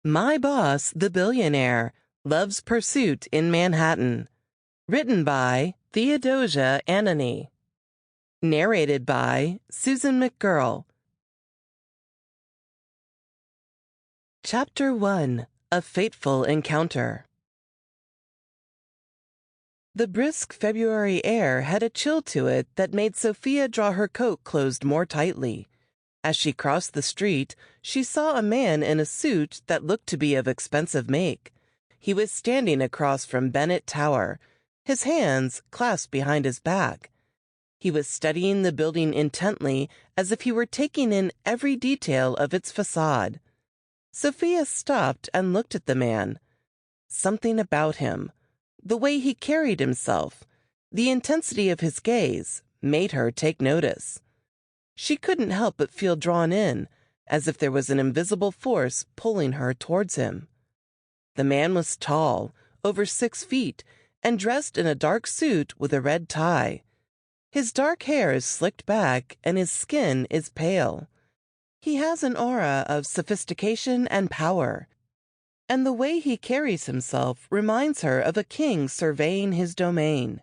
My Boss, the Billionaire, Love's Pursuit in Manhattan. Written by Theodosia Anonye. Narrated by Susan Mcgurl. Chapter 1. A Fateful Encounter. The brisk February air had a chill to it that made Sophia draw her coat closed more tightly. As she crossed the street, she saw a man in a suit that looked to be of expensive make. He was standing across from Bennett Tower, his hands clasped behind his back. He was studying the building intently, as if he were taking in every detail of its facade. Sophia stopped and looked at the man. Something about him, the way he carried himself, the intensity of his gaze, made her take notice. She couldn't help but feel drawn in, as if there was an invisible force pulling her towards him. The man was tall, over 6 feet, and dressed in a dark suit with a red tie. His dark hair is slicked back, and his skin is pale. He has an aura of sophistication and power, and the way he carries himself reminds her of a king surveying his domain.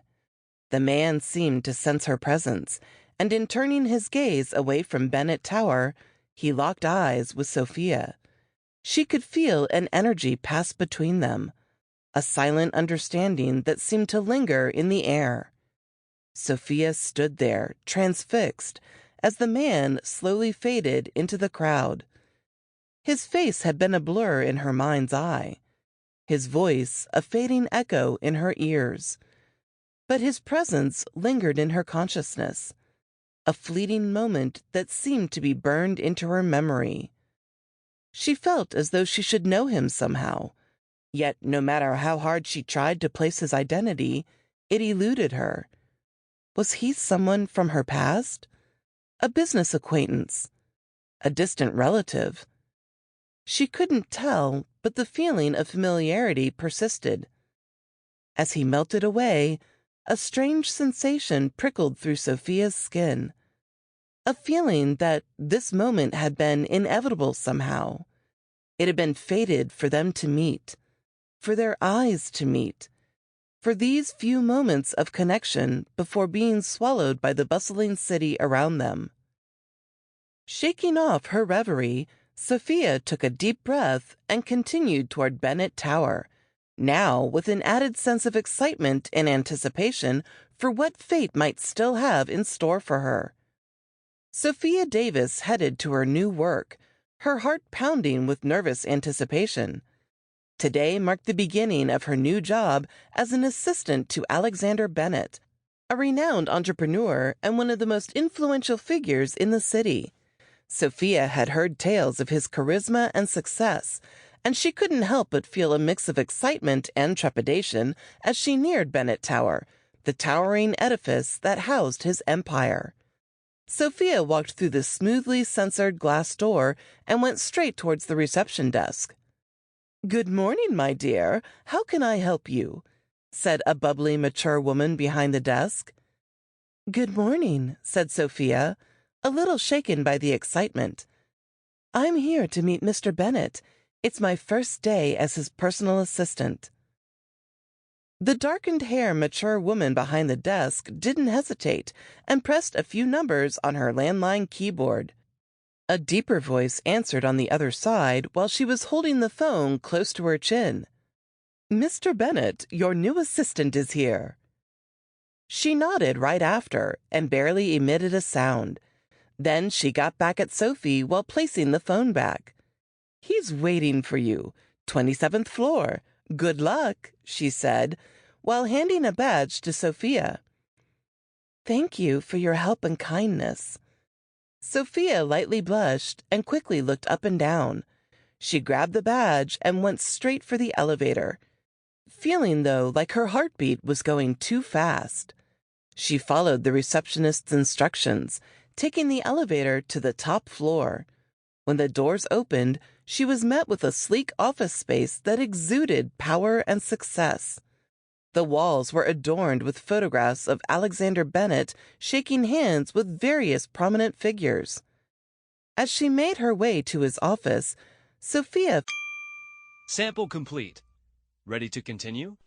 The man seemed to sense her presence, and in turning his gaze away from Bennett Tower, he locked eyes with Sophia. She could feel an energy pass between them, a silent understanding that seemed to linger in the air. Sophia stood there, transfixed, as the man slowly faded into the crowd. His face had been a blur in her mind's eye, his voice a fading echo in her ears. But his presence lingered in her consciousness, a fleeting moment that seemed to be burned into her memory. She felt as though she should know him somehow, yet no matter how hard she tried to place his identity, it eluded her. Was he someone from her past? A business acquaintance? A distant relative? She couldn't tell, but the feeling of familiarity persisted. As he melted away, a strange sensation prickled through Sophia's skin. A feeling that this moment had been inevitable somehow. It had been fated for them to meet, for their eyes to meet, for these few moments of connection before being swallowed by the bustling city around them. Shaking off her reverie, Sophia took a deep breath and continued toward Bennett Tower, now with an added sense of excitement and anticipation for what fate might still have in store for her. Sophia Davis headed to her new work, her heart pounding with nervous anticipation. Today marked the beginning of her new job as an assistant to Alexander Bennett, a renowned entrepreneur and one of the most influential figures in the city. Sophia had heard tales of his charisma and success, and she couldn't help but feel a mix of excitement and trepidation as she neared Bennett Tower, the towering edifice that housed his empire. Sophia walked through the smoothly censored glass door and went straight towards the reception desk. "Good morning, my dear. How can I help you?" said a bubbly, mature woman behind the desk. "Good morning," said Sophia, a little shaken by the excitement. "I'm here to meet Mr. Bennett. It's my first day as his personal assistant." The darkened-haired, mature woman behind the desk didn't hesitate and pressed a few numbers on her landline keyboard. A deeper voice answered on the other side while she was holding the phone close to her chin. "Mr. Bennett, your new assistant is here." She nodded right after and barely emitted a sound. Then she got back at Sophie while placing the phone back. "He's waiting for you. 27th floor. Good luck," she said, while handing a badge to Sophia. "Thank you for your help and kindness." Sophia lightly blushed and quickly looked up and down. She grabbed the badge and went straight for the elevator, feeling, though, like her heartbeat was going too fast. She followed the receptionist's instructions, taking the elevator to the top floor. When the doors opened, she was met with a sleek office space that exuded power and success. The walls were adorned with photographs of Alexander Bennett shaking hands with various prominent figures. As she made her way to his office, Sophia Sample complete. Ready to continue?